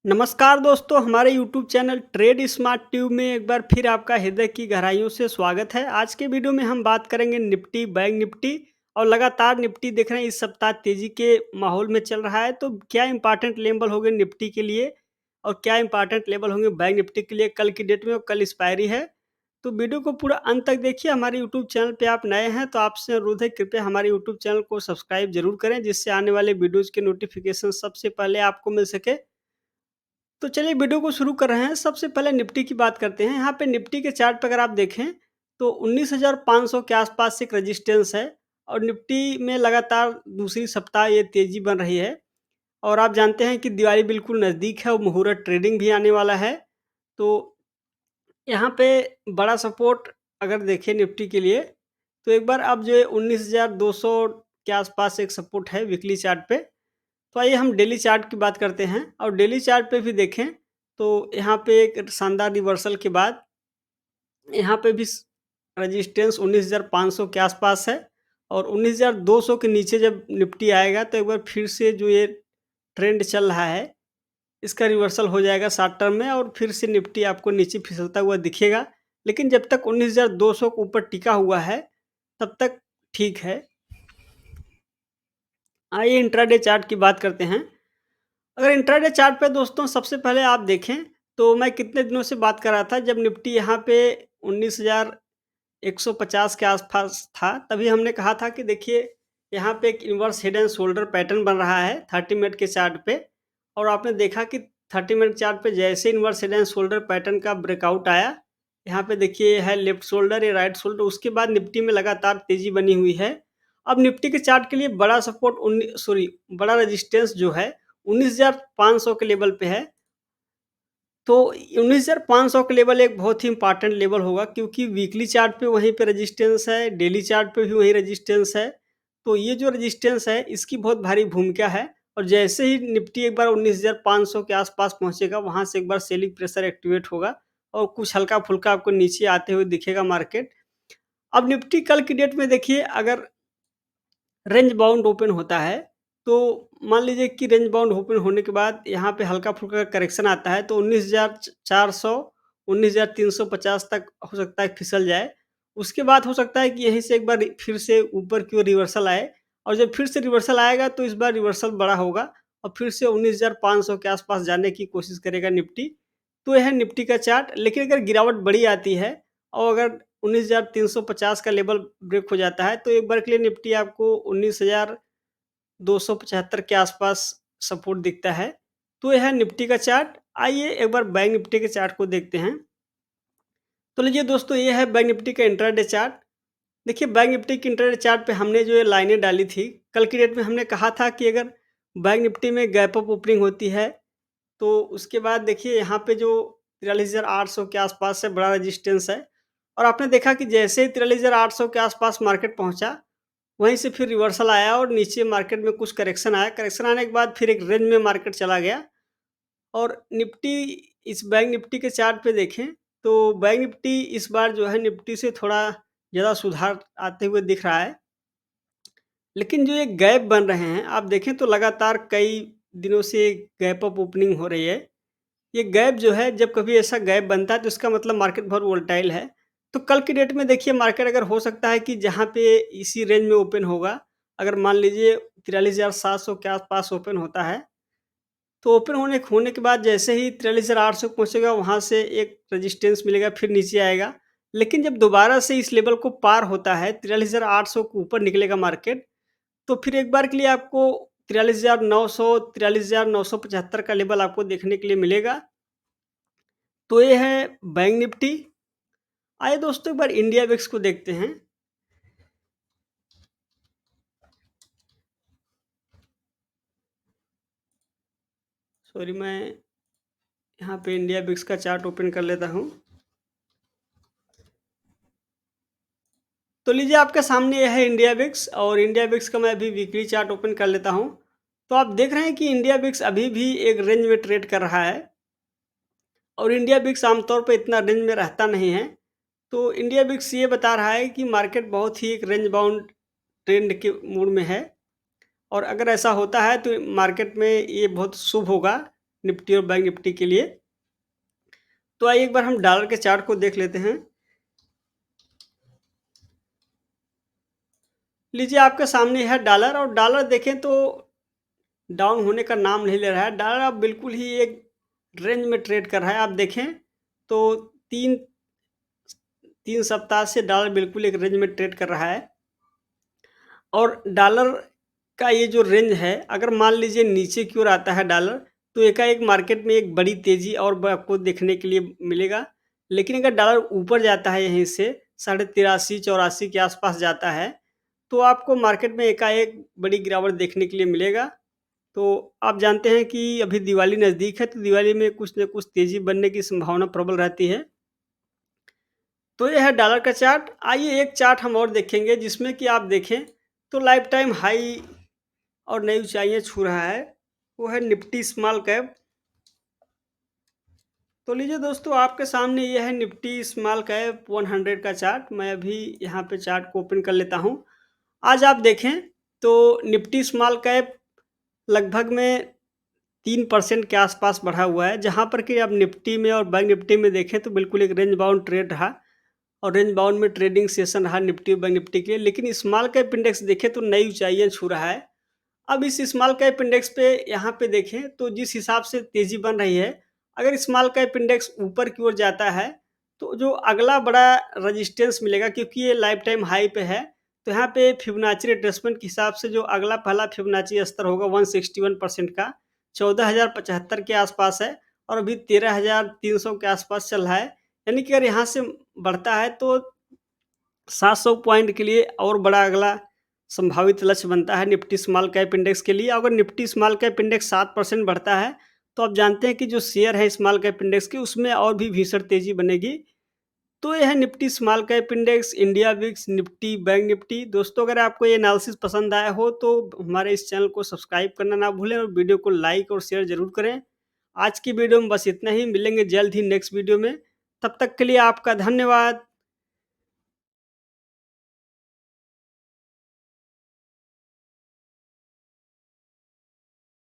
नमस्कार दोस्तों, हमारे YouTube channel trade smart tube में एक बार फिर आपका हृदय की गहराइयों से स्वागत है। आज के वीडियो में हम बात करेंगे निफ्टी, बैंक निफ्टी और लगातार निफ्टी देख रहे हैं इस सप्ताह तेजी के माहौल में चल रहा है। तो क्या इंपॉर्टेंट लेवल होंगे निफ्टी के लिए और क्या इंपॉर्टेंट लेवल होंगे बैंक निफ्टी के लिए कल की डेट में और कल एक्सपायरी है। तो वीडियो को पूरा अंत तक देखिए। हमारे यूट्यूब चैनल पे आप नए हैं तो आपसे अनुरोध है, कृपया हमारे यूट्यूब चैनल को सब्सक्राइब जरूर करें, जिससे आने वाले वीडियोज़ के नोटिफिकेशन सबसे पहले आपको मिल सके। तो चलिए वीडियो को शुरू कर रहे हैं। सबसे पहले निफ्टी की बात करते हैं। यहाँ पे निफ्टी के चार्ट पे अगर आप देखें तो 19,500 के आसपास एक रेजिस्टेंस है और निफ्टी में लगातार दूसरी सप्ताह ये तेजी बन रही है। और आप जानते हैं कि दिवाली बिल्कुल नज़दीक है और मुहूर्त ट्रेडिंग भी आने वाला है। तो यहाँ पे बड़ा सपोर्ट अगर देखें निफ्टी के लिए तो एक बार अब जो है 19,200 के आसपास एक सपोर्ट है वीकली चार्ट पे। तो आइए हम डेली चार्ट की बात करते हैं और डेली चार्ट पे भी देखें तो यहाँ पे एक शानदार रिवर्सल के बाद यहाँ पे भी रेजिस्टेंस 19,500 के आसपास है और 19,200 के नीचे जब निफ्टी आएगा तो एक बार फिर से जो ये ट्रेंड चल रहा है इसका रिवर्सल हो जाएगा शॉर्ट टर्म में और फिर से निफ्टी आपको नीचे फिसलता हुआ दिखेगा। लेकिन जब तक 19,200 के ऊपर टिका हुआ है तब तक ठीक है। आइए इंट्राडे चार्ट की बात करते हैं। अगर इंट्राडे चार्ट पे दोस्तों सबसे पहले आप देखें तो मैं कितने दिनों से बात कर रहा था, जब निफ्टी यहाँ पे 19,150 के आसपास था तभी हमने कहा था कि देखिए यहाँ पे एक inverse head and shoulder pattern बन रहा है 30 मिनट के चार्ट पे। और आपने देखा कि 30 मिनट चार्ट पे जैसे inverse head and shoulder pattern का ब्रेकआउट आया, यहाँ पे देखिए ये है लेफ्ट शोल्डर, ये राइट शोल्डर, उसके बाद निफ्टी में लगातार तेजी बनी हुई है। अब निफ्टी के चार्ट के लिए बड़ा सपोर्ट बड़ा रेजिस्टेंस जो है 19,500 के लेवल पे है। तो 19,500 का लेवल एक बहुत ही इम्पोर्टेंट लेवल होगा, क्योंकि वीकली चार्ट पे वहीं पे रेजिस्टेंस है, डेली चार्ट पे भी वही रेजिस्टेंस है। तो ये जो रेजिस्टेंस है इसकी बहुत भारी भूमिका है और जैसे ही निफ्टी एक बार 19,500 के आसपास पहुंचेगा वहां से एक बार सेलिंग प्रेशर एक्टिवेट होगा और कुछ हल्का फुल्का आपको नीचे आते हुए दिखेगा मार्केट। अब निफ्टी कल की डेट में देखिए, अगर रेंज बाउंड ओपन होता है तो मान लीजिए कि रेंज बाउंड ओपन होने के बाद यहाँ पे हल्का-फुल्का करेक्शन आता है तो 19,400 19,350 तक हो सकता है फिसल जाए। उसके बाद हो सकता है कि यहीं से एक बार फिर से ऊपर की ओर रिवर्सल आए और जब फिर से रिवर्सल आएगा तो इस बार रिवर्सल बड़ा होगा और फिर से 19,500 के आसपास जाने की कोशिश करेगा निफ्टी। तो यह है निफ्टी का चार्ट। लेकिन अगर गिरावट बड़ी आती है और अगर 19,350 का लेवल ब्रेक हो जाता है तो एक बार के लिए निफ्टी आपको 19,275 के आसपास सपोर्ट दिखता है। तो यह है निफ्टी का चार्ट। आइए एक बार बैंक निफ्टी के चार्ट को देखते हैं। तो लीजिए दोस्तों, ये है बैंक निफ्टी का इंट्राडे चार्ट। देखिए बैंक निफ्टी के इंट्राडे चार्ट पे हमने जो ये लाइनें डाली थी, कल की डेट में हमने कहा था कि अगर बैंक निफ्टी में गैप अप ओपनिंग होती है तो उसके बाद देखिए यहाँ पे जो 43,800 के आसपास से बड़ा रेजिस्टेंस है। और आपने देखा कि जैसे ही 43,800 के आसपास मार्केट पहुंचा, वहीं से फिर रिवर्सल आया और नीचे मार्केट में कुछ करेक्शन आया। करेक्शन आने के बाद फिर एक रेंज में मार्केट चला गया और निफ्टी, इस बैंक निफ्टी के चार्ट पे देखें तो बैंक निफ्टी इस बार जो है निफ्टी से थोड़ा ज़्यादा सुधार आते हुए दिख रहा है। लेकिन जो ये गैप बन रहे हैं, आप देखें तो लगातार कई दिनों से गैप अप ओपनिंग हो रही है। ये गैप जो है, जब कभी ऐसा गैप बनता है तो इसका मतलब मार्केट बहुत वोलेटाइल है। तो कल की डेट में देखिए मार्केट अगर हो सकता है कि जहाँ पे इसी रेंज में ओपन होगा, अगर मान लीजिए 43,700 के आसपास ओपन होता है, तो ओपन होने के बाद जैसे ही 43,800 पहुँचेगा वहाँ से एक रेजिस्टेंस मिलेगा, फिर नीचे आएगा। लेकिन जब दोबारा से इस लेवल को पार होता है, 43,800 के ऊपर निकलेगा मार्केट, तो फिर एक बार के लिए आपको 43,900 43,975 का लेवल आपको देखने के लिए मिलेगा। तो ये है बैंक निफ्टी। आइए दोस्तों एक बार इंडिया विक्स को देखते हैं। सॉरी, मैं यहाँ पे इंडिया विक्स का चार्ट ओपन कर लेता हूँ। तो लीजिए आपके सामने यह है इंडिया विक्स और इंडिया विक्स का मैं अभी वीकली चार्ट ओपन कर लेता हूँ। तो आप देख रहे हैं कि इंडिया विक्स अभी भी एक रेंज में ट्रेड कर रहा है और इंडिया विक्स आमतौर पे इतना रेंज में रहता नहीं है। तो इंडिया विक्स ये बता रहा है कि मार्केट बहुत ही एक रेंज बाउंड ट्रेंड के मूड में है और अगर ऐसा होता है तो मार्केट में ये बहुत शुभ होगा। निफ्टी और बैंक निफ्टी के लिए। तो आइए एक बार हम डॉलर के चार्ट को देख लेते हैं। लीजिए आपके सामने है डॉलर, और डॉलर देखें तो डाउन होने का नाम नहीं ले रहा है। डॉलर अब बिल्कुल ही एक रेंज में ट्रेड कर रहा है। आप देखें तो तीन तीन सप्ताह से डॉलर बिल्कुल एक रेंज में ट्रेड कर रहा है। और डॉलर का ये जो रेंज है, अगर मान लीजिए नीचे की ओर आता है डॉलर, तो एकाएक मार्केट में एक बड़ी तेज़ी और आपको देखने के लिए मिलेगा। लेकिन अगर डॉलर ऊपर जाता है यहीं से 83.5-84 के आसपास जाता है, तो आपको मार्केट में एकाएक बड़ी गिरावट देखने के लिए मिलेगा। तो आप जानते हैं कि अभी दिवाली नज़दीक है, तो दिवाली में कुछ न कुछ तेज़ी बनने की संभावना प्रबल रहती है। तो ये है डॉलर का चार्ट। आइए एक चार्ट हम और देखेंगे जिसमें कि आप देखें तो लाइफ टाइम हाई और नई ऊंचाइयां छू रहा है। वो है निफ्टी स्मॉल कैप। तो लीजिए दोस्तों, आपके सामने ये है निफ्टी स्मॉल कैप 100 का चार्ट। मैं अभी यहाँ पे चार्ट को ओपन कर लेता हूँ। आज आप देखें तो निफ्टी स्मॉल कैप लगभग में 3% के आसपास बढ़ा हुआ है, जहाँ पर कि आप निफ्टी में और बैंक निफ्टी में देखें तो बिल्कुल एक रेंज बाउंड ट्रेड रहा, और रेंज बाउंड में ट्रेडिंग सेशन रहा निफ्टी और बैंक निफ्टी के लिए। लेकिन स्मॉल कैप इंडेक्स देखें तो नई ऊंचाइयां छू रहा है। अब इस स्मॉल कैप इंडेक्स पे यहाँ पे देखें तो जिस हिसाब से तेजी बन रही है, अगर स्मॉल कैप इंडेक्स ऊपर की ओर जाता है तो जो अगला बड़ा रेजिस्टेंस मिलेगा, क्योंकि ये लाइफ टाइम हाई पे है, तो यहाँ पे फिबोनाची रिट्रेसमेंट के हिसाब से जो अगला पहला फिबोनाची स्तर होगा 161% का 14,075 के आसपास है, और अभी 13,300 के आसपास चल रहा है। यानी कि अगर यहाँ से बढ़ता है तो 700 पॉइंट के लिए और बड़ा अगला संभावित लक्ष्य बनता है निफ्टी स्मॉल कैप इंडेक्स के लिए। अगर निफ्टी स्मॉल कैप इंडेक्स 7% बढ़ता है, तो आप जानते हैं कि जो शेयर है स्मॉल कैप इंडेक्स के, उसमें और भी भीषण तेजी बनेगी। तो ये है Nifty small cap index, India VIX, Nifty, bank Nifty. दोस्तों, अगर आपको ये एनालिसिस पसंद आया हो तो हमारे इस चैनल को सब्सक्राइब करना ना भूलें, और वीडियो को लाइक और शेयर जरूर करें। आज की वीडियो में बस इतना ही। मिलेंगे जल्द ही नेक्स्ट वीडियो में। तब तक के लिए आपका धन्यवाद।